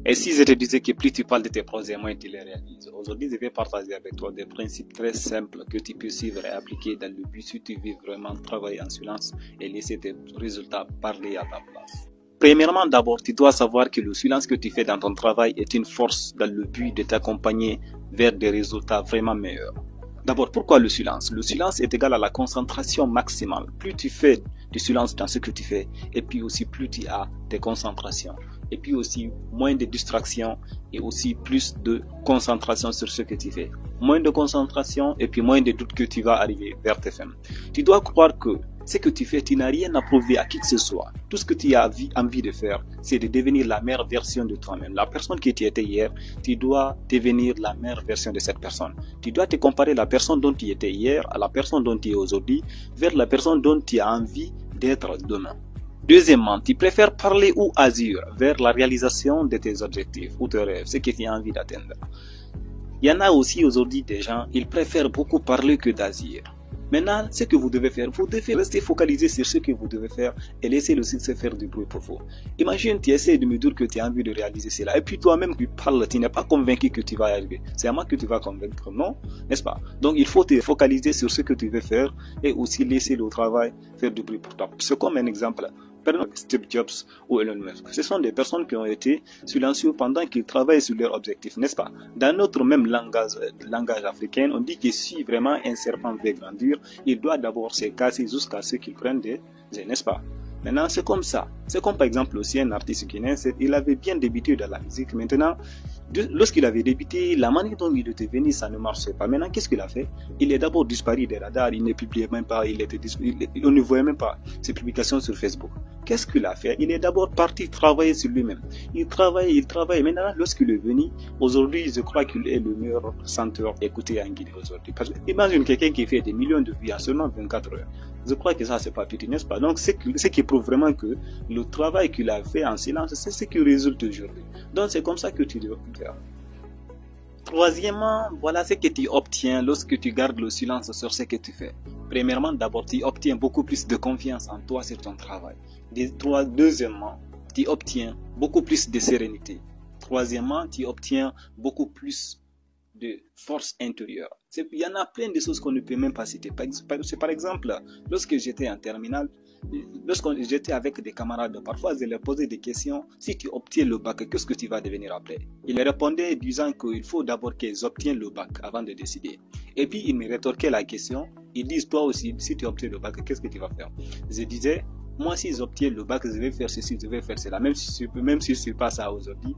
Et si je te disais que plus tu parles de tes projets, moins tu les réalises. Aujourd'hui, je vais partager avec toi des principes très simples que tu peux suivre et appliquer dans le but si tu veux vraiment travailler en silence et laisser tes résultats parler à ta place. Premièrement, d'abord, tu dois savoir que le silence que tu fais dans ton travail est une force dans le but de t'accompagner vers des résultats vraiment meilleurs. D'abord, pourquoi le silence? Le silence est égal à la concentration maximale. Plus tu fais du silence dans ce que tu fais, et puis aussi plus tu as des concentrations. Et puis aussi moins de distractions et aussi plus de concentration sur ce que tu fais. Moins de concentration et puis moins de doute que tu vas arriver vers tes fins. Tu dois croire que ce que tu fais, tu n'as rien à prouver à qui que ce soit. Tout ce que tu as envie de faire, c'est de devenir la meilleure version de toi-même. La personne que tu étais hier, tu dois devenir la meilleure version de cette personne. Tu dois te comparer la personne dont tu étais hier à la personne dont tu es aujourd'hui vers la personne dont tu as envie d'être demain. Deuxièmement, tu préfères parler ou agir vers la réalisation de tes objectifs ou tes rêves, ce que tu as envie d'atteindre. Il y en a aussi aujourd'hui des gens, ils préfèrent beaucoup parler que d'agir. Maintenant, ce que vous devez faire, vous devez rester focalisé sur ce que vous devez faire et laisser le succès faire du bruit pour vous. Imagine, tu essaies de me dire que tu as envie de réaliser cela et puis toi-même tu parles, tu n'es pas convaincu que tu vas y arriver. C'est à moi que tu vas convaincre, non? N'est-ce pas? Donc il faut te focaliser sur ce que tu veux faire et aussi laisser le travail faire du bruit pour toi. C'est comme un exemple. Prenons Steve Jobs ou Elon Musk. Ce sont des personnes qui ont été silencieuses pendant qu'ils travaillent sur leurs objectifs, n'est-ce pas? Dans notre même langage africain, on dit que si vraiment un serpent veut grandir, il doit d'abord se casser jusqu'à ce qu'il prenne des ailes, n'est-ce pas? Maintenant, c'est comme ça. C'est comme par exemple aussi un artiste guinéen, il avait bien débuté dans la musique. Maintenant, lorsqu'il avait débuté, la manière dont il était venu, ça ne marchait pas. Maintenant, qu'est-ce qu'il a fait? Il est d'abord disparu des radars, il ne publiait même pas, on ne voyait même pas ses publications sur Facebook. Qu'est-ce qu'il a fait? Il est d'abord parti travailler sur lui-même. Il travaille. Maintenant, lorsqu'il est venu, aujourd'hui, je crois qu'il est le meilleur chanteur écouté en Guinée aujourd'hui. Parce que imagine quelqu'un qui fait des millions de vues en seulement 24 heures. Je crois que ça, c'est pas petit, n'est-ce pas? Donc, ce qui prouve vraiment que le travail qu'il a fait en silence, c'est ce qui résulte aujourd'hui. Donc, c'est comme ça que tu dois faire. Troisièmement, voilà ce que tu obtiens lorsque tu gardes le silence sur ce que tu fais. Premièrement, d'abord, tu obtiens beaucoup plus de confiance en toi sur ton travail. Deuxièmement, tu obtiens beaucoup plus de sérénité. Troisièmement, tu obtiens beaucoup plus de force intérieure. Il y en a plein de choses qu'on ne peut même pas citer. Par exemple, lorsque j'étais en terminale, lorsque j'étais avec des camarades, parfois je leur posais des questions. Si tu obtiens le bac, qu'est-ce que tu vas devenir après? Ils répondaient disant qu'il faut d'abord qu'ils obtiennent le bac avant de décider. Et puis ils me rétorquaient la question. Ils disent, toi aussi, si tu obtiens le bac, qu'est-ce que tu vas faire? Je disais, moi si j'obtiens le bac, je vais faire ceci, je vais faire cela. Même si je ne suis pas ça aujourd'hui,